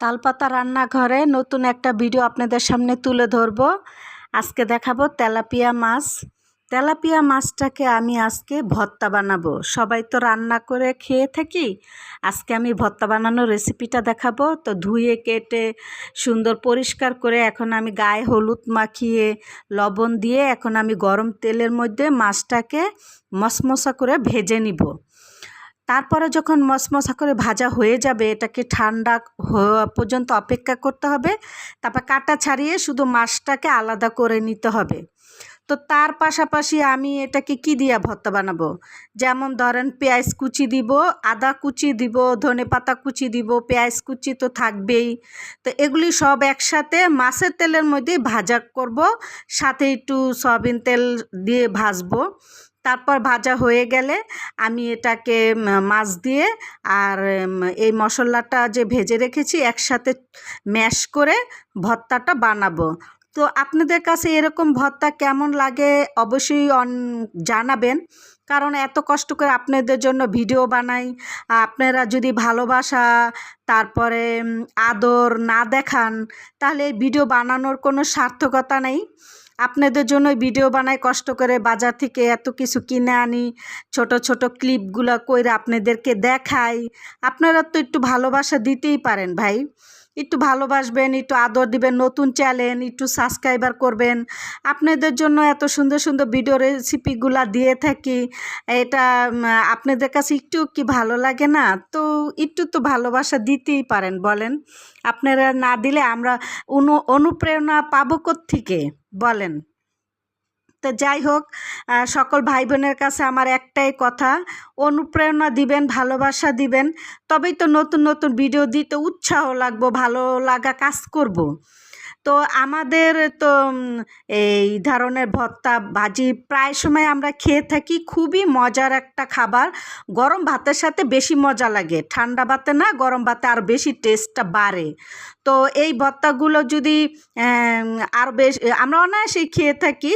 তালপাতা রান্নাঘরে নতুন একটা ভিডিও আপনাদের সামনে তুলে ধরব। আজকে দেখাবো তেলাপিয়া মাছ। তেলাপিয়া মাছটাকে আমি আজকে ভর্তা বানাবো। সবাই তো রান্না করে খেয়ে থাকি, আজকে আমি ভর্তা বানানোর রেসিপিটা দেখাবো। তো ধুয়ে কেটে সুন্দর পরিষ্কার করে এখন আমি গায়ে হলুদ মাখিয়ে লবণ দিয়ে এখন আমি গরম তেলের মধ্যে মাছটাকে মশমশা করে ভেজে নিব। তারপরে যখন মশমশা করে ভাজা হয়ে যাবে, এটাকে ঠান্ডা হওয়া পর্যন্ত অপেক্ষা করতে হবে। তারপর কাটা ছাড়িয়ে শুধু মাছটাকে আলাদা করে নিতে হবে। তো তার পাশাপাশি আমি এটাকে কি দিয়ে ভর্তা বানাবো, যেমন ধরেন পেঁয়াজ কুচি দিব, আদা কুচি দিব, ধনেপাতা কুচি দিব, পেঁয়াজ কুচি তো থাকবেই। তো এগুলি সব একসাথে মাছের তেলের মধ্যে ভাজা করব, সাথে একটু সয়াবিন তেল দিয়ে ভাজবো। তারপর ভাজা হয়ে গেলে আমি এটাকে মাছ দিয়ে আর এই মশলাটা যে ভেজে রেখেছি একসাথে ম্যাশ করে ভর্তাটা বানাবো। তো আপনাদের কাছে এরকম ভর্তা কেমন লাগে অবশ্যই জানাবেন, কারণ এত কষ্ট করে আপনাদের জন্য ভিডিও বানাই। আপনারা যদি ভালোবাসা তারপরে আদর না দেখান, তাহলে এই ভিডিও বানানোর কোনো সার্থকতা নেই। আপনাদের জন্য ভিডিও বানাই, কষ্ট করে বাজার থেকে এত কিছু কিনে আনি, ছোট ছোট ক্লিপগুলো কইরা আপনাদেরকে দেখাই। আপনারা তো একটু ভালোবাসা দিতেই পারেন ভাই, একটু ভালোবাসবেন, একটু আদর দিবেন, নতুন চ্যানেল একটু সাবস্ক্রাইবার করবেন। আপনাদের জন্য এত সুন্দর সুন্দর ভিডিও রেসিপিগুলা দিয়ে থাকি, এটা আপনাদের কাছে একটু কি ভালো লাগে না? তো একটু তো ভালোবাসা দিতেই পারেন বলেন। আপনারা না দিলে আমরা অনুপ্রেরণা পাবো কোত্থেকে বলেন? তো যাই হোক, সকল ভাই বোনের কাছে আমার একটাই কথা, অনুপ্রেরণা দিবেন, ভালোবাসা দিবেন, তবেই তো নতুন নতুন ভিডিও দিতে উৎসাহ লাগবো, ভালো লাগা কাজ করব। তো আমাদের তো এই ধরনের ভর্তা ভাজি প্রায় সময় আমরা খেয়ে থাকি, খুবই মজার একটা খাবার। গরম ভাতের সাথে বেশি মজা লাগে, ঠান্ডা ভাতে না, গরম ভাতে আর বেশি টেস্টটা বাড়ে। তো এই ভর্তাগুলো যদি আরও বেশ আমরা অনায়াসেই খেয়ে থাকি।